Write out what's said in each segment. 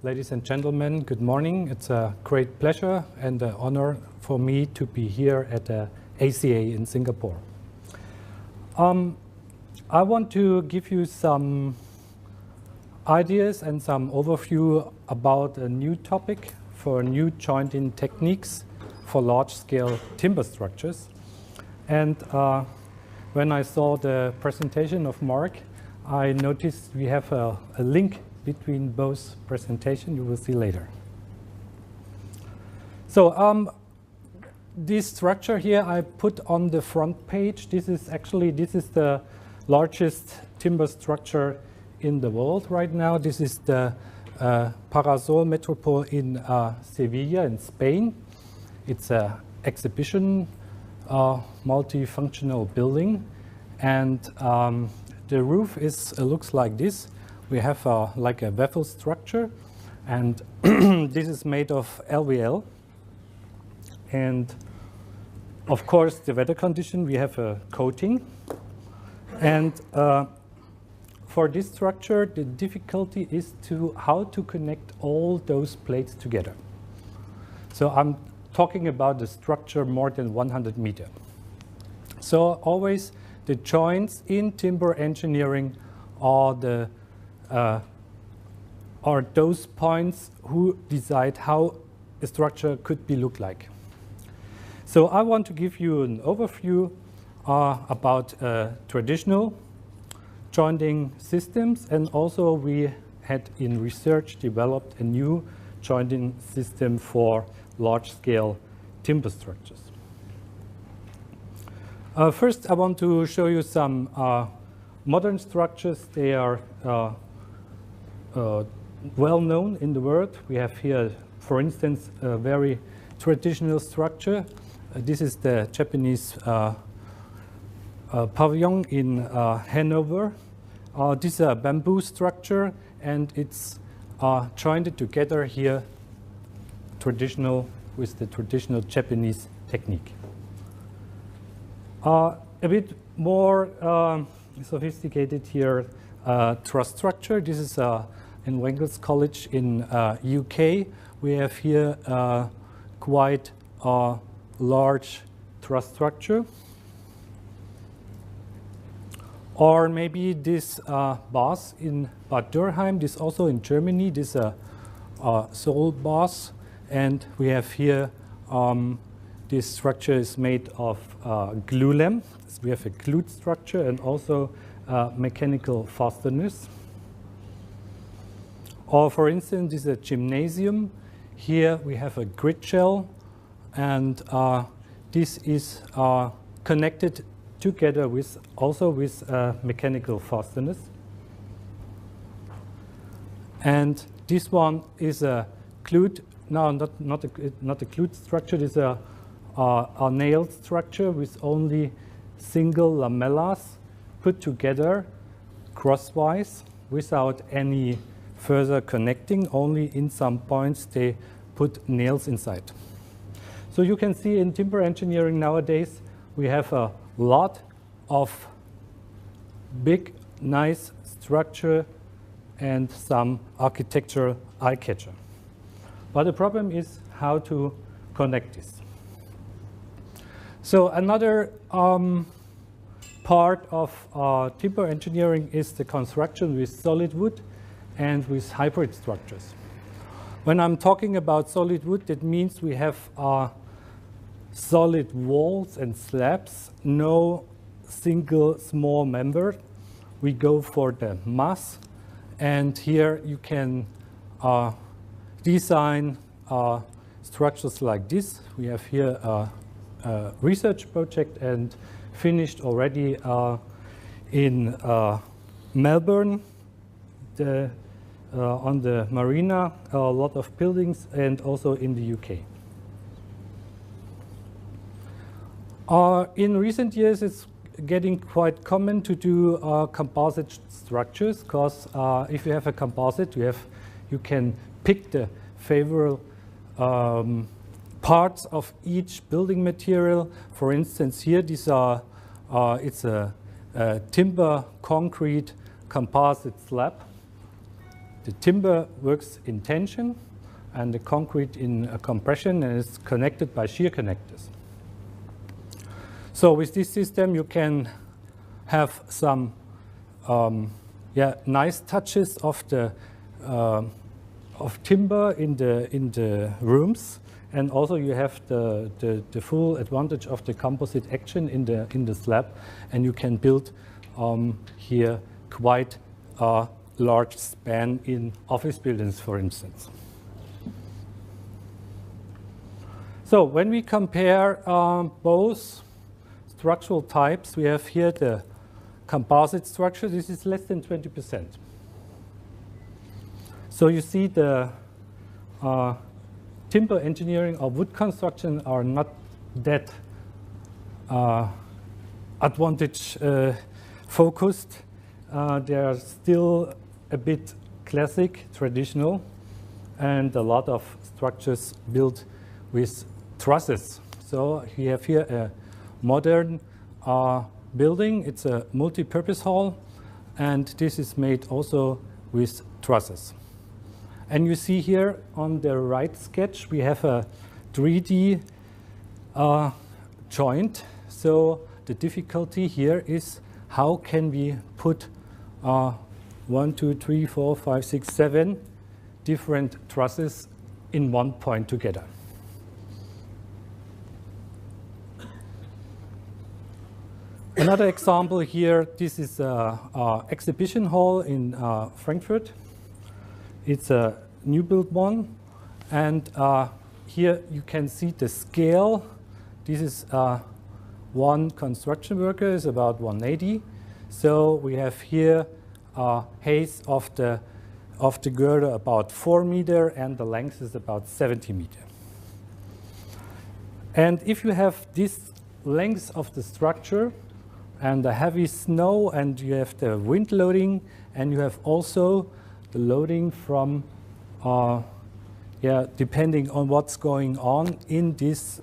Ladies and gentlemen, good morning. It's a great pleasure and an honor for me to be here at the ACA in Singapore. I want to give you some ideas and some overview about a new topic for new jointing techniques for large-scale timber structures. And when I saw the presentation of Mark, I noticed we have a link between both presentations. You will see later. So this structure here I put on the front page. This is the largest timber structure in the world right now. This is the Parasol Metropole in Sevilla in Spain. It's an exhibition multifunctional building, and the roof looks like this. We have like a waffle structure, and this is made of LVL. And of course, the weather condition, we have a coating. And for this structure, the difficulty is how to connect all those plates together. So I'm talking about the structure more than 100 meters. So always the joints in timber engineering are those points who decide how a structure could look like. So I want to give you an overview about traditional jointing systems, and also we had in research developed a new jointing system for large-scale timber structures. First, I want to show you some modern structures. They are well known in the world. We have here, for instance, a very traditional structure. This is the Japanese pavilion in Hanover. This is a bamboo structure, and it's jointed together here with the traditional Japanese technique. A bit more sophisticated here, truss structure. This is in Wengels College in UK. We have here quite a large truss structure. Or maybe this bars in Bad Dürkheim. This also in Germany. This is a sole bars. And we have here, this structure is made of glulam. So we have a glued structure and also mechanical fasteners. Or for instance, this is a gymnasium. Here we have a grid shell, and this is connected together with mechanical fasteners. And this one is a glued. No, not a glued structure. This is a nailed structure with only single lamellas put together crosswise without any further connecting. Only in some points they put nails inside. So you can see in timber engineering nowadays we have a lot of big, nice structure and some architectural eye-catcher. But the problem is how to connect this. So another part of timber engineering is the construction with solid wood and with hybrid structures. When I'm talking about solid wood, that means we have solid walls and slabs, no single small member. We go for the mass, and here you can design structures like this. We have here a research project and finished already in Melbourne on the marina, a lot of buildings, and also in the UK. In recent years, it's getting quite common to do composite structures, because if you have a composite, you can pick the favorable parts of each building material. For instance, here these are it's a timber concrete composite slab, the timber works in tension and the concrete in compression, and is connected by shear connectors. So with this system, you can have some nice touches of the of timber in the rooms, and also you have the full advantage of the composite action in the slab, and you can build here quite a large span in office buildings, for instance. So when we compare both structural types, we have here the composite structure. This is less than 20%. So you see the timber engineering or wood construction are not that advantage focused. They are still a bit classic, traditional, and a lot of structures built with trusses. So we have here a modern building. It's a multi-purpose hall, and this is made also with trusses. And you see here on the right sketch, we have a 3D joint. So the difficulty here is how can we put 1, 2, 3, 4, 5, 6, 7 different trusses in one point together. Another example here, this is an exhibition hall in Frankfurt. It's a new built one, and here you can see the scale. This is one construction worker is about 180. So we have here a height of the girder about 4 meters, and the length is about 70 meters. And if you have this length of the structure and the heavy snow, and you have the wind loading, and you have also the loading from, depending on what's going on in this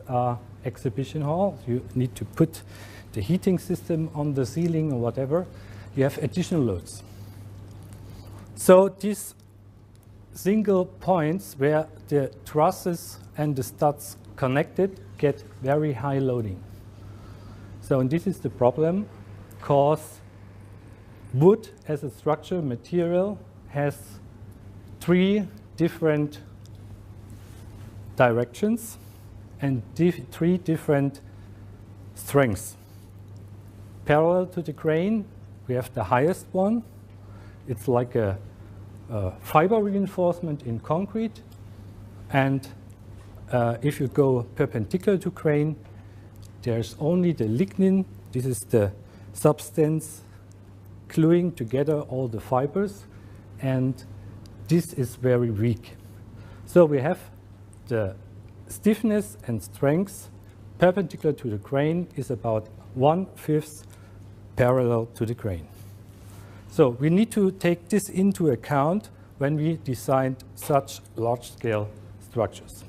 exhibition hall, you need to put the heating system on the ceiling or whatever, you have additional loads. So these single points where the trusses and the studs connected get very high loading. So, and this is the problem, because wood as a structure material has 3 different directions and 3 different strengths. Parallel to the grain, we have the highest one. It's like a fiber reinforcement in concrete. And if you go perpendicular to grain, there's only the lignin. This is the substance gluing together all the fibers, and this is very weak. So we have the stiffness and strength perpendicular to the grain is about 1/5 parallel to the grain. So we need to take this into account when we designed such large-scale structures.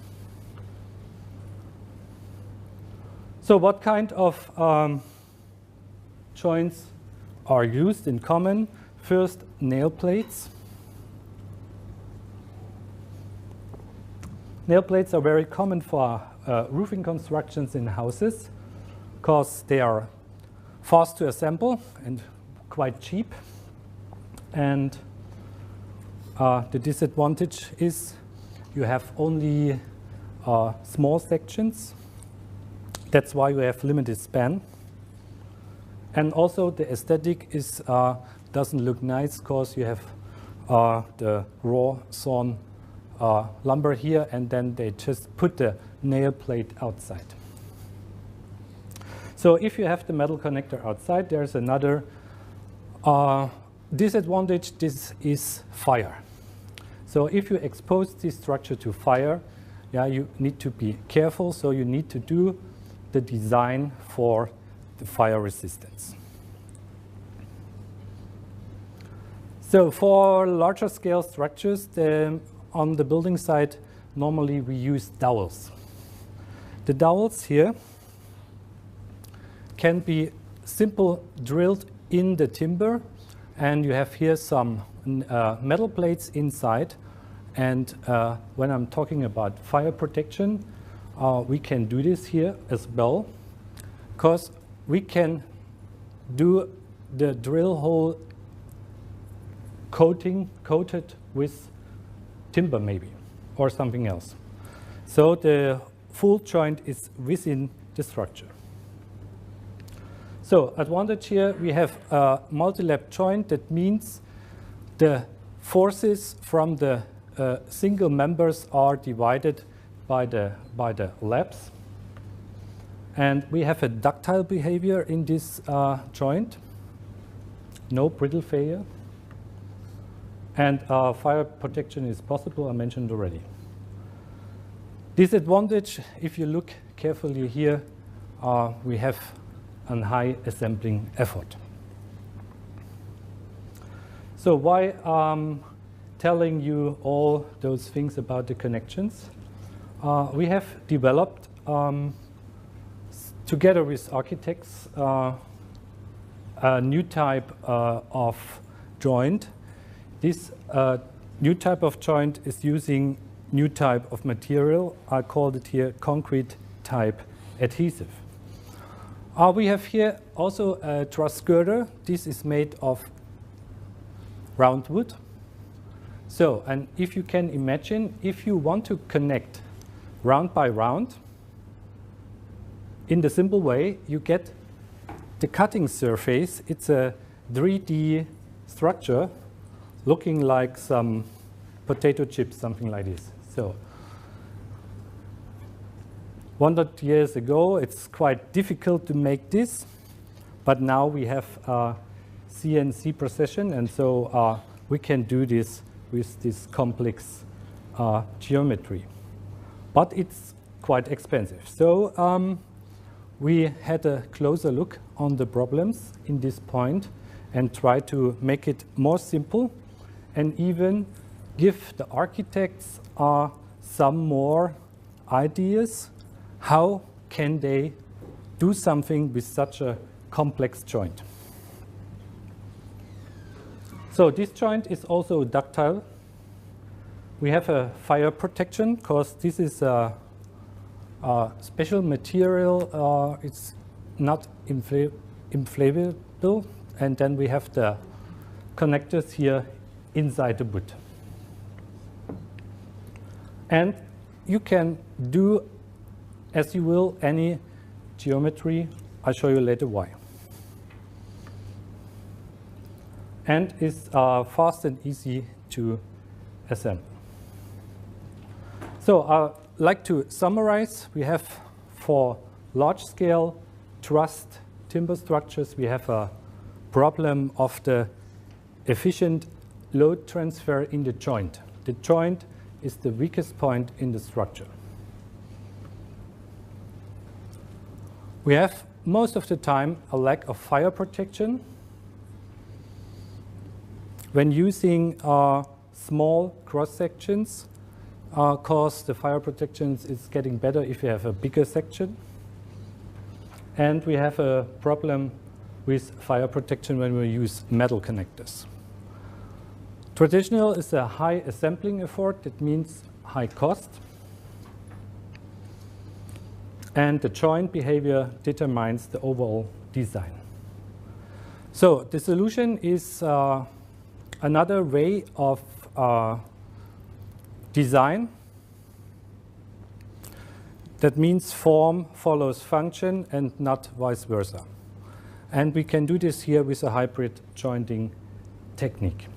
So what kind of joints are used in common? First, nail plates. Nail plates are very common for roofing constructions in houses because they are fast to assemble and quite cheap. And the disadvantage is you have only small sections. That's why you have limited span. And also the aesthetic is doesn't look nice because you have the raw sawn lumber here, and then they just put the nail plate outside. So if you have the metal connector outside, there's another disadvantage. This is fire. So if you expose this structure to fire, you need to be careful. So you need to do the design for the fire resistance. So for larger scale structures, on the building side, normally we use dowels. The dowels here can be simple drilled in the timber, and you have here some metal plates inside. And when I'm talking about fire protection, we can do this here as well, because we can do the drill hole coated with timber maybe, or something else. So the full joint is within the structure. So advantage here, we have a multi-lap joint. That means the forces from the single members are divided by the laps. And we have a ductile behavior in this joint. No brittle failure. And fire protection is possible, I mentioned already. Disadvantage, if you look carefully here, we have a high assembling effort. So why telling you all those things about the connections? We have developed, together with architects, a new type of joint. This new type of joint is using new type of material. I called it here concrete type adhesive. We have here also a Truss Girder. This is made of round wood. So, and if you can imagine, if you want to connect round by round, in the simple way, you get the cutting surface. It's a 3D structure looking like some potato chips, something like this. So 100 years ago, it's quite difficult to make this, but now we have CNC precision, and so we can do this with this complex geometry. But it's quite expensive. So we had a closer look on the problems in this point and try to make it more simple and even give the architects some more ideas. How can they do something with such a complex joint? So this joint is also ductile. We have a fire protection because this is a special material. It's not inflammable. And then we have the connectors here inside the wood. And you can do as you will any geometry. I'll show you later why. And it's fast and easy to assemble. So I'd like to summarize. We have for large-scale trussed timber structures, we have a problem of the efficient load transfer in the joint. The joint is the weakest point in the structure. We have most of the time a lack of fire protection. When using small cross sections, because the fire protection is getting better if you have a bigger section. And we have a problem with fire protection when we use metal connectors. Traditional is a high assembling effort. That means high cost. And the joint behavior determines the overall design. So the solution is another way of design. That means form follows function and not vice versa. And we can do this here with a hybrid jointing technique.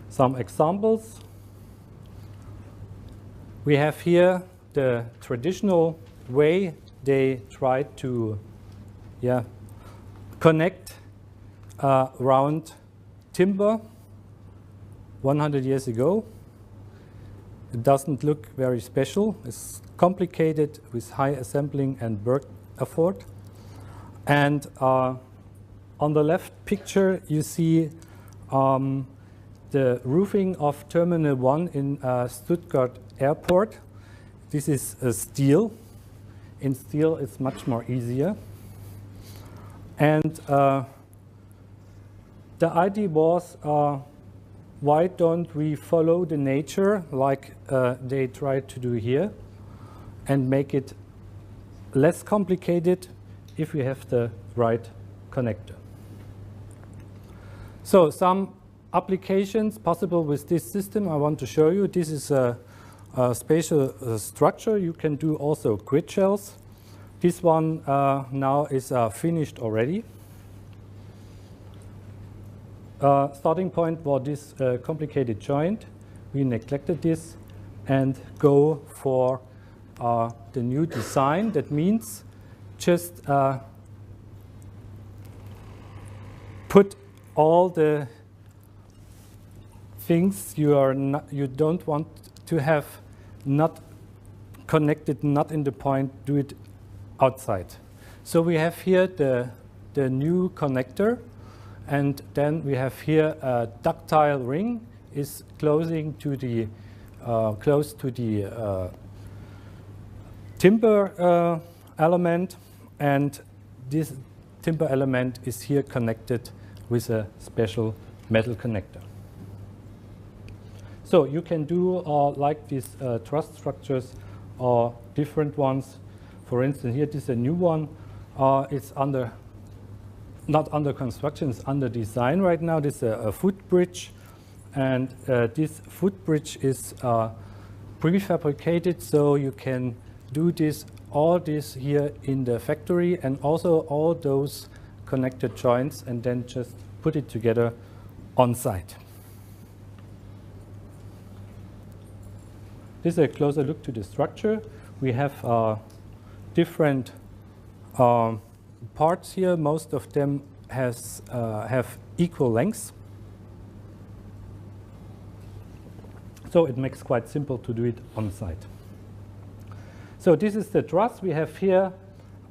Some examples. We have here the traditional way they try to connect round timber 100 years ago. It doesn't look very special. It's complicated with high assembling and work effort. And on the left picture, you see the roofing of Terminal 1 in Stuttgart Airport. This is steel. In steel, it's much more easier. And the idea was, why don't we follow the nature like they tried to do here and make it less complicated if we have the right connector. So some applications possible with this system I want to show you. This is a spatial structure. You can do also grid shells. This one now is finished already. Starting point for this complicated joint. We neglected this and go for the new design. That means just put all the things you don't want to have not connected, not in the point, do it outside. So we have here the new connector, and then we have here a ductile ring is closing to the close to the timber element, and this timber element is here connected with a special metal connector. So you can do like these truss structures or different ones. For instance, here this is a new one. It's not under construction, it's under design right now. This is a footbridge, and this footbridge is prefabricated, so you can do all this here in the factory, and also all those connected joints, and then just put it together on site. This is a closer look to the structure. We have different parts here. Most of them have equal lengths. So it makes quite simple to do it on site. So this is the truss. We have here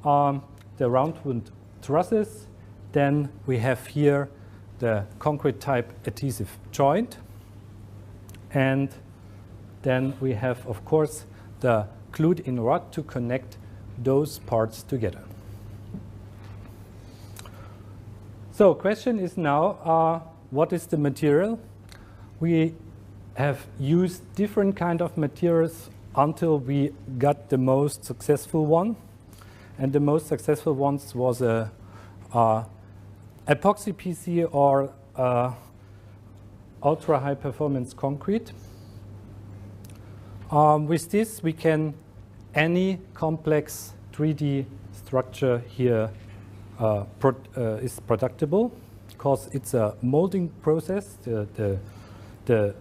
the round wound trusses. Then we have here the concrete type adhesive joint. And then we have, of course, the glued-in rod to connect those parts together. So question is now, what is the material? We have used different kind of materials until we got the most successful one. And the most successful ones was a epoxy PC or ultra high performance concrete. With this, we can any complex 3D structure here is productable, because it's a molding process. The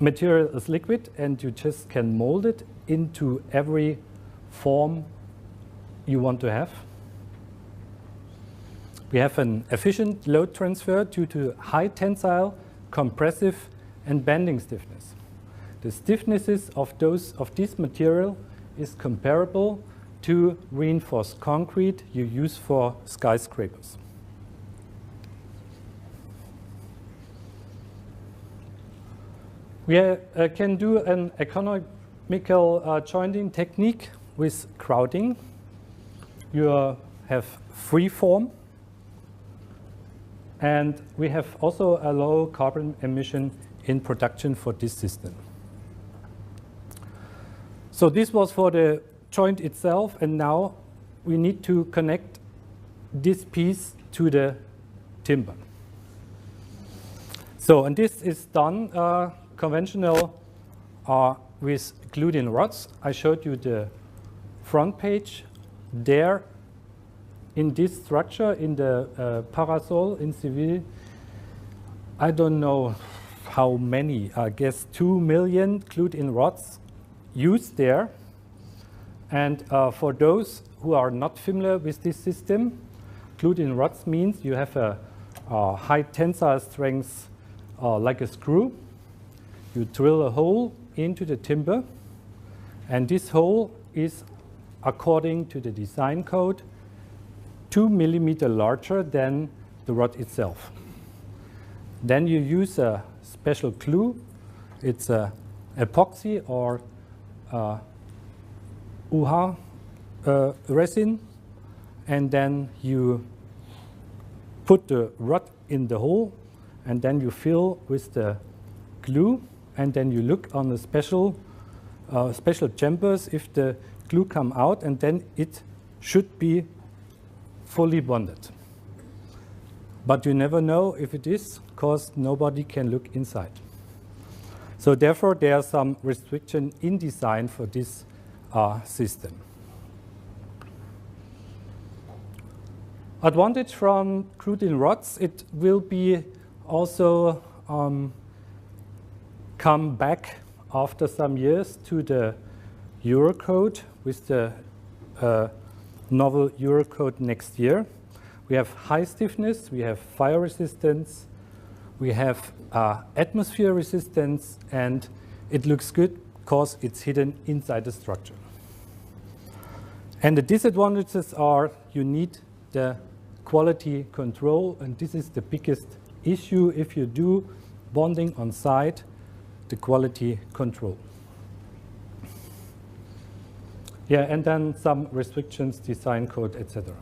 material is liquid, and you just can mold it into every form you want to have. We have an efficient load transfer due to high tensile, compressive, and bending stiffness. The stiffnesses of this material is comparable to reinforced concrete you use for skyscrapers. We can do an economical jointing technique with crowding. You have free form, and we have also a low carbon emission in production for this system. So this was for the joint itself, and now we need to connect this piece to the timber. So, and this is done conventional with gluten rods. I showed you the front page. There, in this structure, in the Parasol in Sevilla, I don't know how many, I guess 2 million gluten rods used there. And for those who are not familiar with this system, gluten rods means you have a high tensile strength like a screw. You drill a hole into the timber, and this hole is, according to the design code, 2 millimeters larger than the rod itself. Then you use a special glue. It's a epoxy or UHA resin, and then you put the rod in the hole, and then you fill with the glue, and then you look on the special chambers if the glue come out, and then it should be fully bonded. But you never know if it is, because nobody can look inside. So therefore, there are some restriction in design for this system. Advantage from gluten rods, it will be also come back after some years to the Eurocode with the novel Eurocode next year. We have high stiffness, we have fire resistance, we have atmosphere resistance, and it looks good because it's hidden inside the structure. And the disadvantages are you need the quality control, and this is the biggest issue if you do bonding on site, the quality control. Yeah, and then some restrictions, design code, etc.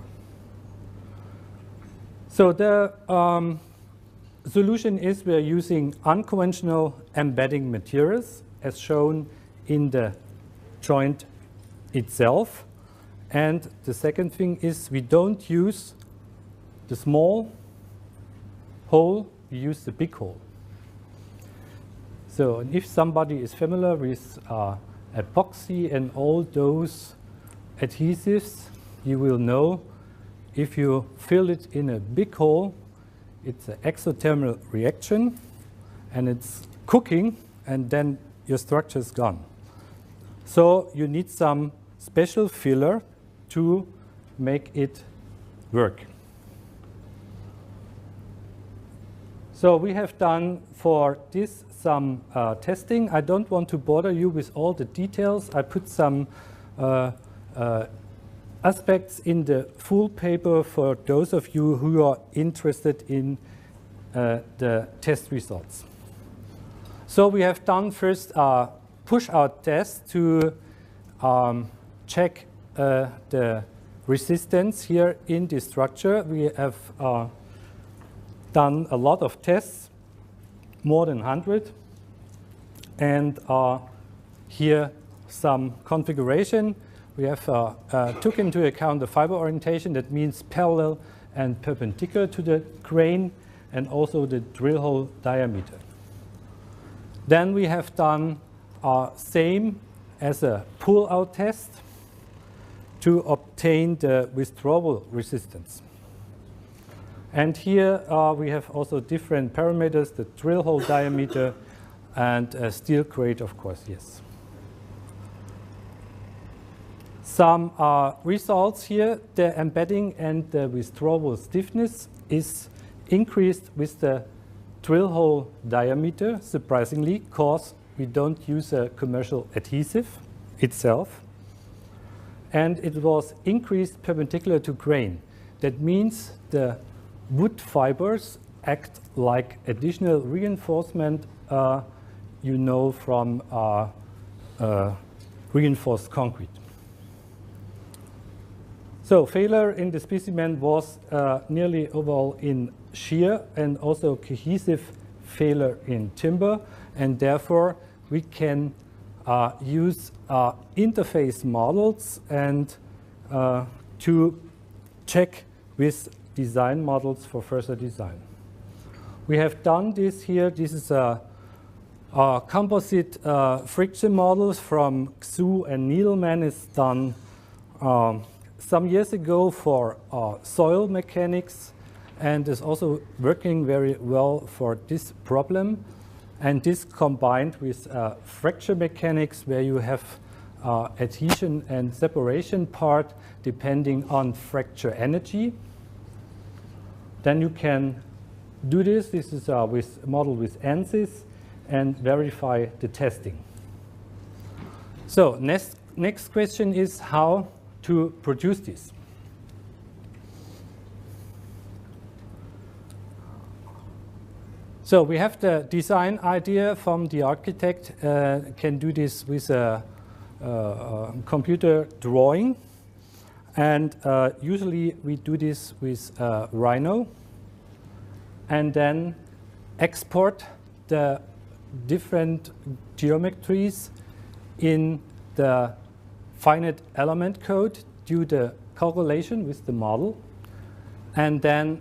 So the solution is we're using unconventional embedding materials as shown in the joint itself. And the second thing is we don't use the small hole, we use the big hole. So if somebody is familiar with epoxy and all those adhesives, you will know if you fill it in a big hole, it's an exothermal reaction and it's cooking, and then your structure is gone. So you need some special filler to make it work. So we have done for this some testing. I don't want to bother you with all the details. I put some aspects in the full paper for those of you who are interested in the test results. So we have done first a push-out test to check the resistance here in the structure. We have done a lot of tests, more than 100, and here some configuration. We have took into account the fiber orientation, that means parallel and perpendicular to the grain, and also the drill hole diameter. Then we have done same as a pull-out test to obtain the withdrawal resistance. And here we have also different parameters, the drill hole diameter and steel grade, of course, yes. Some results here, the embedding and the withdrawal stiffness is increased with the drill hole diameter, surprisingly, because we don't use a commercial adhesive itself. And it was increased perpendicular to grain. That means the wood fibers act like additional reinforcement, you know, from reinforced concrete. So failure in the specimen was nearly overall in shear and also cohesive failure in timber, and therefore we can use interface models and to check with design models for further design. We have done this here. This is a composite friction models from Xu and Needleman. It's done some years ago for soil mechanics, and is also working very well for this problem. And this combined with fracture mechanics, where you have adhesion and separation part depending on fracture energy. Then you can do this. This is with model with ANSYS and verify the testing. So next question is how to produce this. So we have the design idea from the architect, can do this with a computer drawing. And usually we do this with Rhino. and then export the different geometries in the finite element code, do the calculation with the model, and then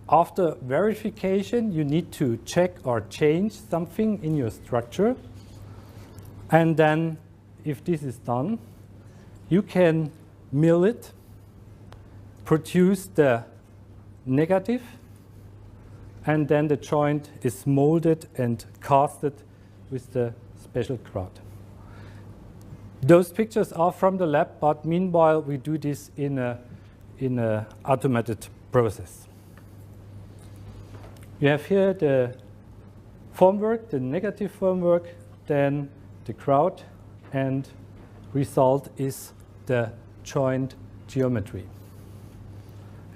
after verification you need to check or change something in your structure, and then if this is done you can mill it, produce the negative, and then the joint is molded and casted with the special grout. Those pictures are from the lab, but meanwhile we do this in a automated process. You have here the formwork, the negative formwork, then the grout, and result is the joint geometry.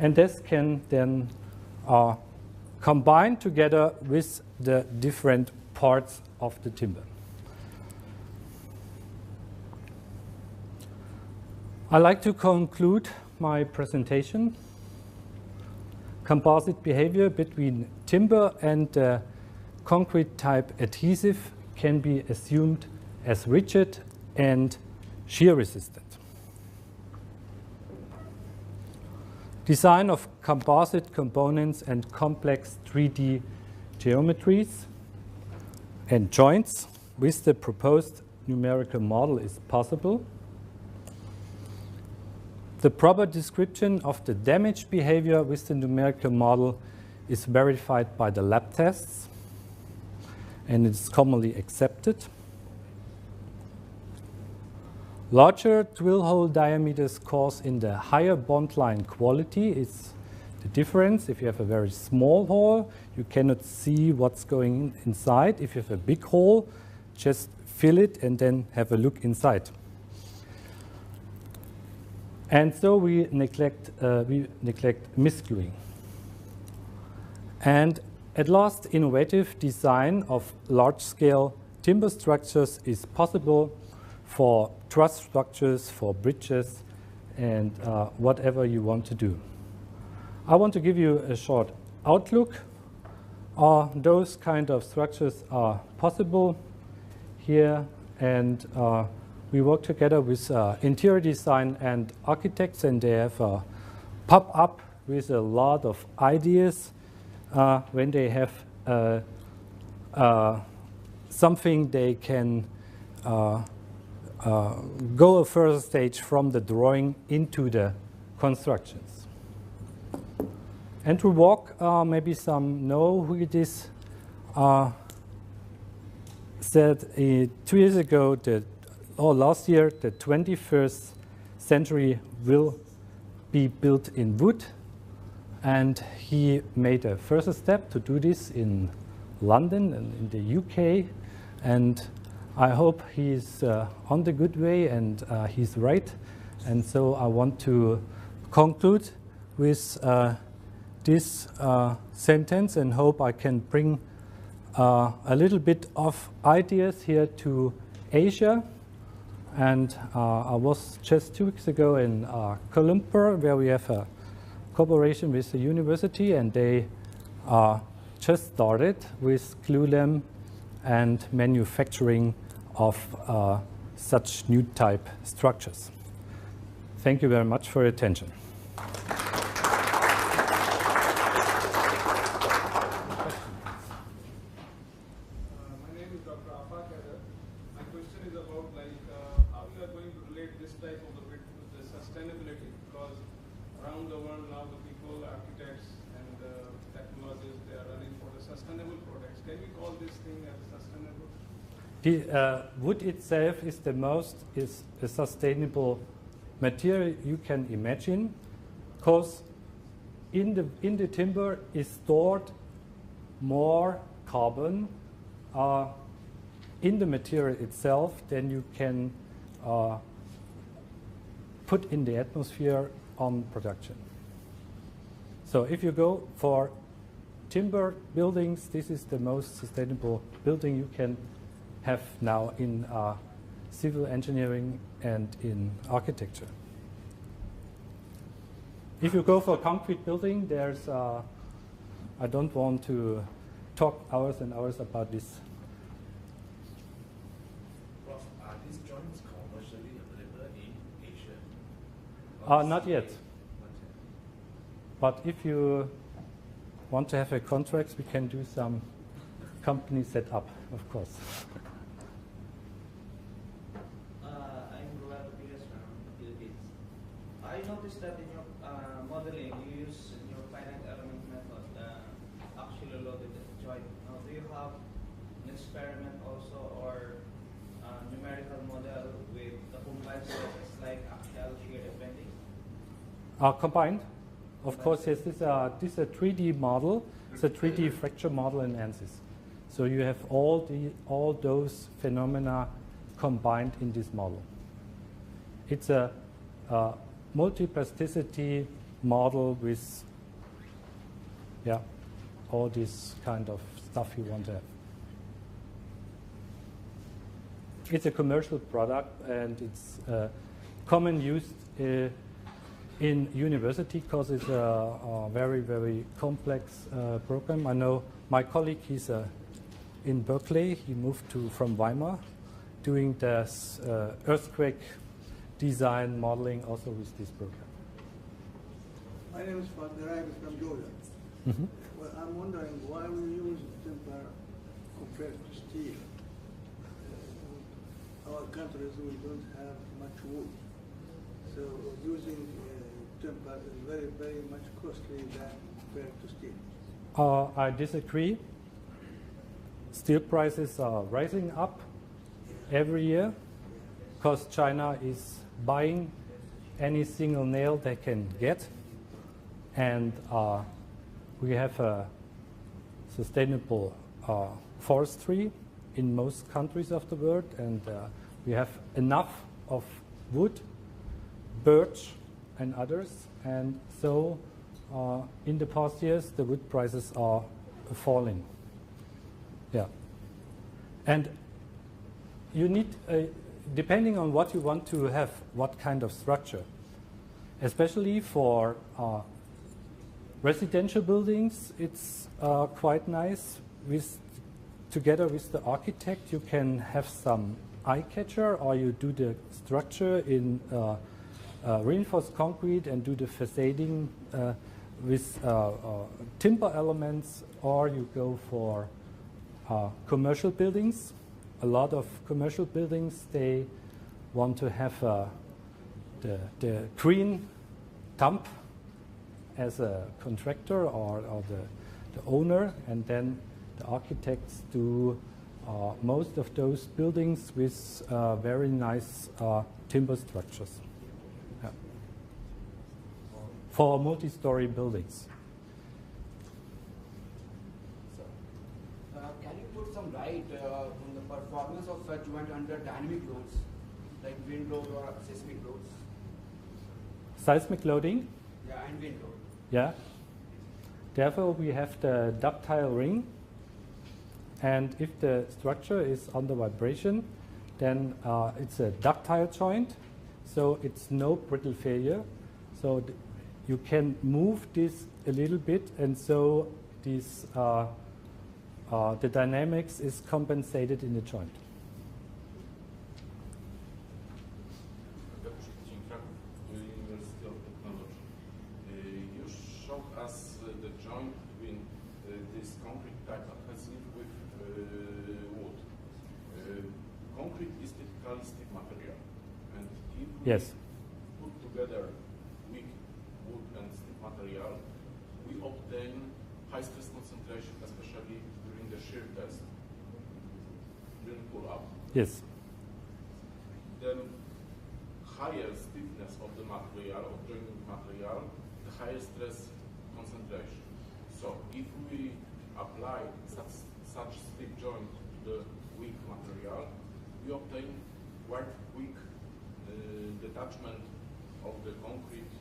And this can then combine together with the different parts of the timber. I like to conclude my presentation. Composite behavior between timber and concrete type adhesive can be assumed as rigid and shear resistant. Design of composite components and complex 3D geometries and joints with the proposed numerical model is possible. The proper description of the damage behavior with the numerical model is verified by the lab tests, and it's commonly accepted. Larger drill hole diameters cause in the higher bond line quality. It's the difference. If you have a very small hole, you cannot see what's going inside. If you have a big hole, just fill it and then have a look inside. And so we neglect misgluing. And at last, innovative design of large-scale timber structures is possible for truss structures, for bridges, and whatever you want to do. I want to give you a short outlook. Those kind of structures are possible here, and we work together with interior design and architects, and they have a pop-up with a lot of ideas when they have something they can go a further stage from the drawing into the constructions. Andrew Walk, maybe some know who it is, said 2 years ago or last year, the 21st century will be built in wood, and he made a first step to do this in London and in the UK, and I hope he's on the good way, and he's right. And so I want to conclude with this sentence and hope I can bring a little bit of ideas here to Asia. And I was just 2 weeks ago in Kuala Lumpur, where we have a cooperation with the university, and they just started with glulam and manufacturing of such new type structures. Thank you very much for your attention. Wood itself is a sustainable material you can imagine, because in the timber is stored more carbon in the material itself than you can put in the atmosphere on production. So if you go for timber buildings, this is the most sustainable building you can have now in civil engineering and in architecture. If you go for a concrete building, there's I don't want to talk hours and hours about this. Prof, are these joints commercially available in Asia? Not yet. Not yet. But if you want to have a contract, we can do some company set up, of course. I'm Ruel from Philippines. I noticed that in your modeling, you use your finite element method, actually loaded joint. Now, do you have an experiment also or numerical model with the combined sources like axial shear bending? Combined? Of course, yes. This is a 3D model. It's a 3D fracture model in ANSYS. So you have all those phenomena combined in this model. It's a multiplasticity model with all this kind of stuff you want to have. It's a commercial product and it's common used in university because it's a very, very complex program. I know my colleague, he's in Berkeley. He moved from Weimar, doing this earthquake design modeling also with this program. My name is Father. I'm from Georgia. Mm-hmm. Well, I'm wondering why we use timber compared to steel. Our countries, we don't have much wood. So using timber is very, very much costly than compared to steel. I disagree. Steel prices are rising up every year because China is buying any single nail they can get. And we have a sustainable forestry in most countries of the world. And we have enough of wood, birch, and others. And so in the past years, the wood prices are falling. Yeah. And you need, depending on what you want to have, what kind of structure, especially for residential buildings, it's quite nice. Together with the architect, you can have some eye catcher, or you do the structure in reinforced concrete and do the facading with timber elements, or you go for commercial buildings. A lot of commercial buildings, they want to have the green dump as a contractor or the owner, and then the architects do most of those buildings with very nice timber structures. Yeah. For multi-story buildings. Can you put some light on the performance of such joint under dynamic loads, like wind load or seismic loads? Seismic loading? Yeah, and wind load. Yeah. Therefore, we have the ductile ring. And if the structure is under vibration, then it's a ductile joint. So it's no brittle failure. So you can move this a little bit, and so this the dynamics is compensated in the joint. University of Technology. You showed us the joint between this concrete type adhesive with wood. Concrete is typically stiff material, and if we Yes. put together weak wood and stiff material, we obtain high stress concentration, especially during the shear test, during pull-up. Yes. The higher stiffness of the material, of joining material, the higher stress concentration. So if we apply such stiff joint to the weak material, we obtain quite quick detachment of the concrete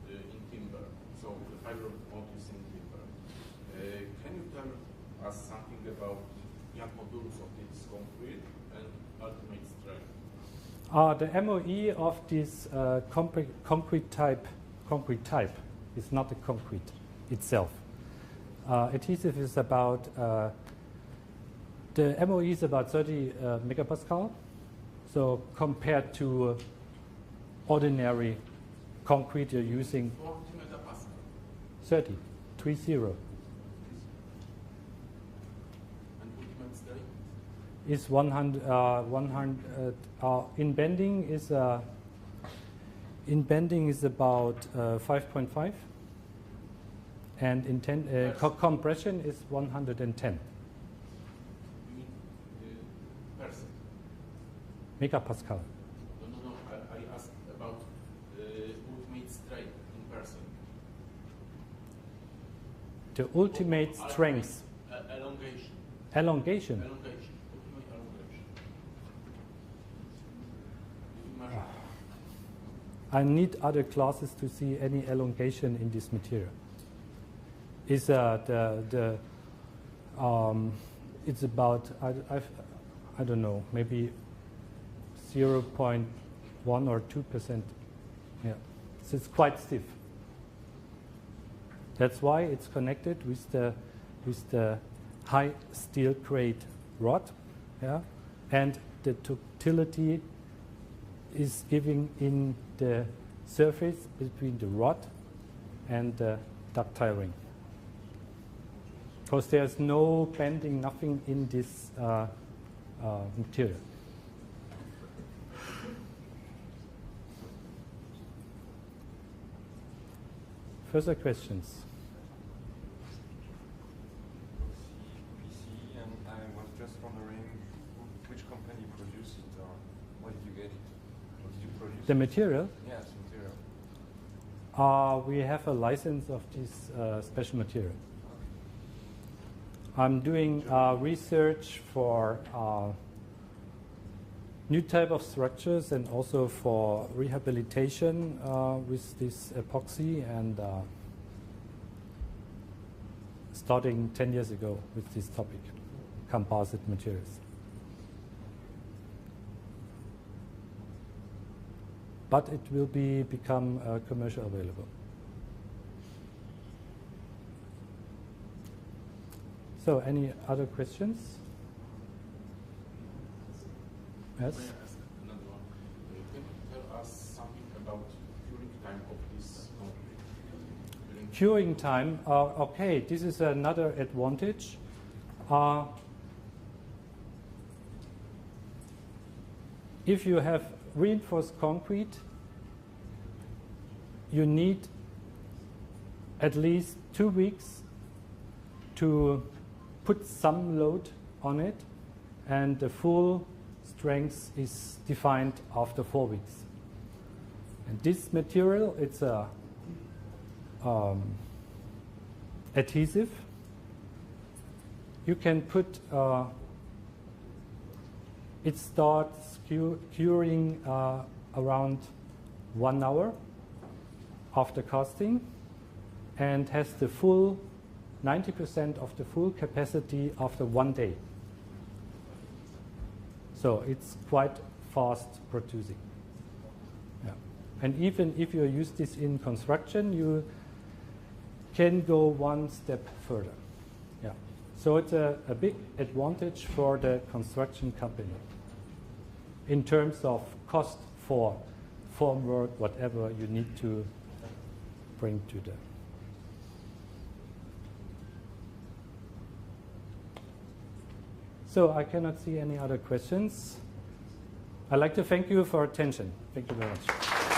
in timber. So the fiber motifs in timber. Can you tell us something about Young modulus of this concrete and ultimate strength? The MOE of this concrete type is not the concrete itself. adhesive is about, the MOE is about 30 megapascal. So compared to ordinary concrete, you're using 40 megapascal. 30, 30. And ultimate strength? Is 100, 100 in bending is about 5.5, and in compression is 110 You mean percent? megapascal. No. I asked about ultimate strength in percent. The ultimate strength, Elongation. elongation. Elongation. Ultimate elongation. If you measure. I need other classes to see any elongation in this material. Is it's about I don't know, maybe 0.1 or 2%. Yeah, so it's quite stiff. That's why it's connected with the high steel grade rod, yeah, and the ductility is giving in the surface between the rod and the ductile ring. Because there's no bending, nothing in this material. Further questions? PC, and I was just wondering which company produced it, or where did you get it? What did you produce? The material? Yes, material. We have a license of this special material. I'm doing research for new type of structures and also for rehabilitation with this epoxy, and starting 10 years ago with this topic, composite materials. But it will become commercial available. So, any other questions? Yes? May I ask another one? Can you tell us something about curing time of this concrete? Curing time, okay, this is another advantage. If you have reinforced concrete, you need at least 2 weeks to put some load on it, and the full strength is defined after 4 weeks. And this material, it's a adhesive. You can put, it starts curing around 1 hour after casting, and has the full 90% of the full capacity after 1 day. So it's quite fast producing. Yeah. And even if you use this in construction, you can go one step further. Yeah. So it's a big advantage for the construction company in terms of cost for formwork, whatever you need to bring to the. So I cannot see any other questions. I'd like to thank you for attention. Thank you very much.